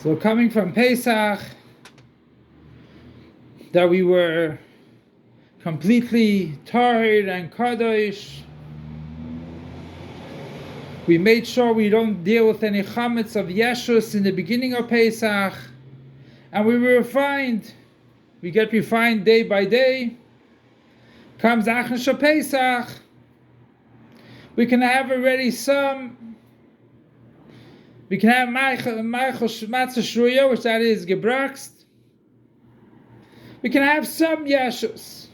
So coming from Pesach, that we were completely tired and kadosh. We made sure we don't deal with any chametz of Yeshus in the beginning of Pesach, and we were refined. We get refined day by day. Comes Achashon Pesach, we can have already some. We can have Matzah Shruya, which that is Gebraxt. We can have some Yeshus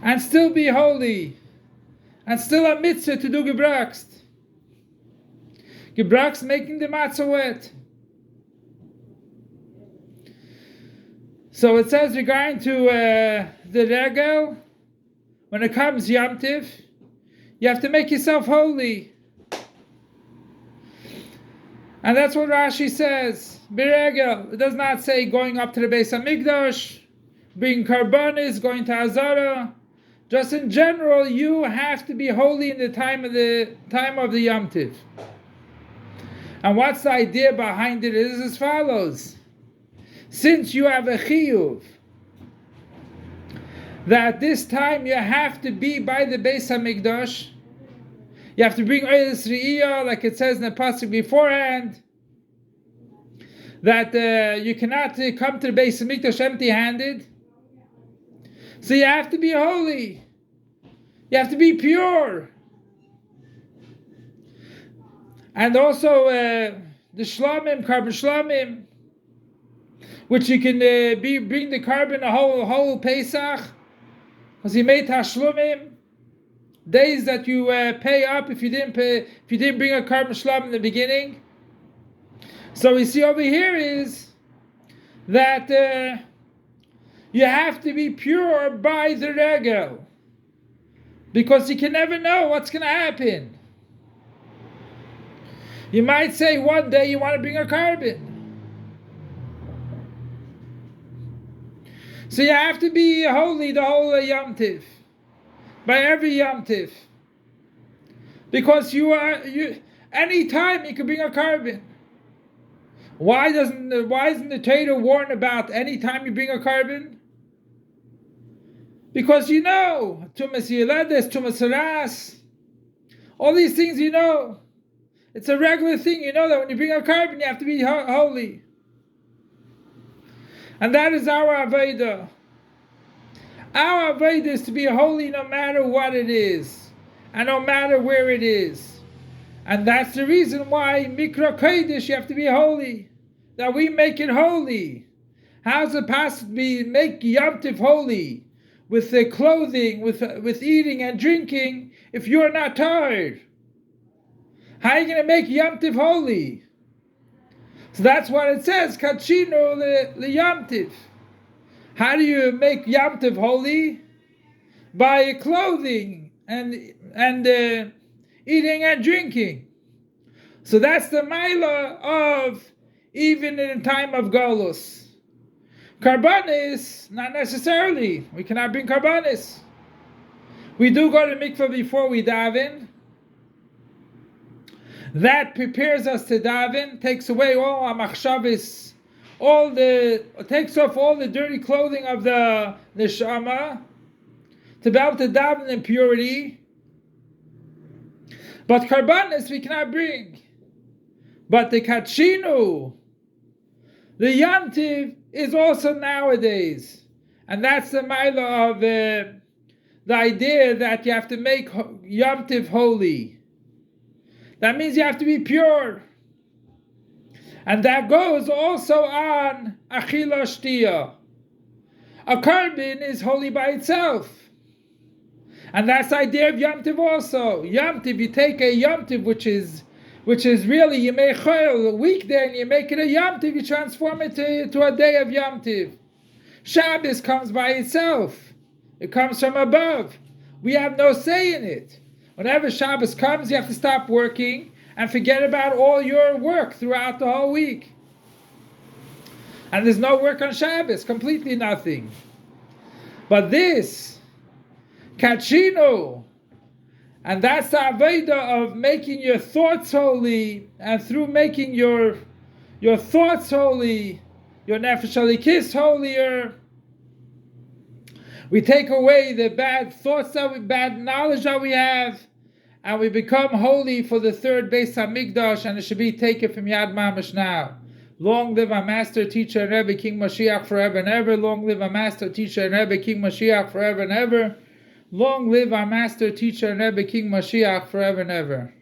and still be holy, and still a mitzvah to do Gebraxt. Gebraxt making the matzah wet. So it says regarding to the regel, when it comes Yom Tiv, you have to make yourself holy. And that's what Rashi says. Beregel. It does not say going up to the Beis HaMikdash, bringing karbanis, going to Azara. Just in general, you have to be holy in the time of the Yom Tiv. And what's the idea behind it is as follows. Since you have a chiyuv, that this time you have to be by the Beis HaMikdash, you have to bring Oilis Re'iyah, like it says in the pasuk beforehand, that you cannot come to the Beis HaMikdash empty-handed. So you have to be holy. You have to be pure. And also the shlamim, carbon shlamim, which you can bring the carbon a whole Pesach, because you made tashlumim, days that you pay up if you didn't bring a carbon shlam in the beginning. So we see over here is that you have to be pure by the regel, because you can never know what's going to happen. You might say one day you want to bring a carbon. So you have to be holy the whole Yom Tiv, by every Yom Tiv, because any time you can bring a carbon. Why isn't the Torah warn about any time you bring a carbon? Because you know Tumas Yeledes, Tumas Haras, all these things you know. It's a regular thing. You know that when you bring a carbon, you have to be holy. And that is our Aveda. Our Aveda is to be holy no matter what it is, and no matter where it is. And that's the reason why Mikra Kodesh, you have to be holy. That we make it holy. How's it possible to make Yom Tiv holy? With the clothing, with eating and drinking, if you're not tired? How are you going to make Yom Tiv holy? So that's what it says, Kachinu le Yom Tiv. How do you make Yom Tiv holy? By clothing and eating and drinking. So that's the Maila of even in time of Golus. Karbanis, not necessarily. We cannot bring karbanis. We do go to mikveh before we daven. That prepares us to daven, takes away all our machshavos, takes off all the dirty clothing of the neshama, to be able to daven in purity. But karbanis we cannot bring. But the kachinu, the Yom Tiv, is also nowadays. And that's the maila of the idea that you have to make Yom Tiv holy. That means you have to be pure. And that goes also on Achila Shtiya. A carbon is holy by itself. And that's the idea of Yom Tiv also. Yom Tiv, you take a Yom Tiv which is really Yemei Chol, a weekday, and you make it a Yom Tiv, you transform it to a day of Yom Tiv. Shabbos comes by itself. It comes from above. We have no say in it. Whenever Shabbos comes, you have to stop working and forget about all your work throughout the whole week. And there's no work on Shabbos, completely nothing. But this, Kachino, And that's the Aveda of making your thoughts holy, and through making your thoughts holy, your Nefesh Elikis holier, we take away the bad thoughts bad knowledge that we have, and we become holy for the third Beis Hamikdash, and it should be taken from Yad Mamash now. Long live our master, teacher, and Rebbe, King Mashiach forever and ever. Long live our master, teacher, and Rebbe, King Mashiach forever and ever. Long live our master, teacher, and Rebbe, King Mashiach forever and ever.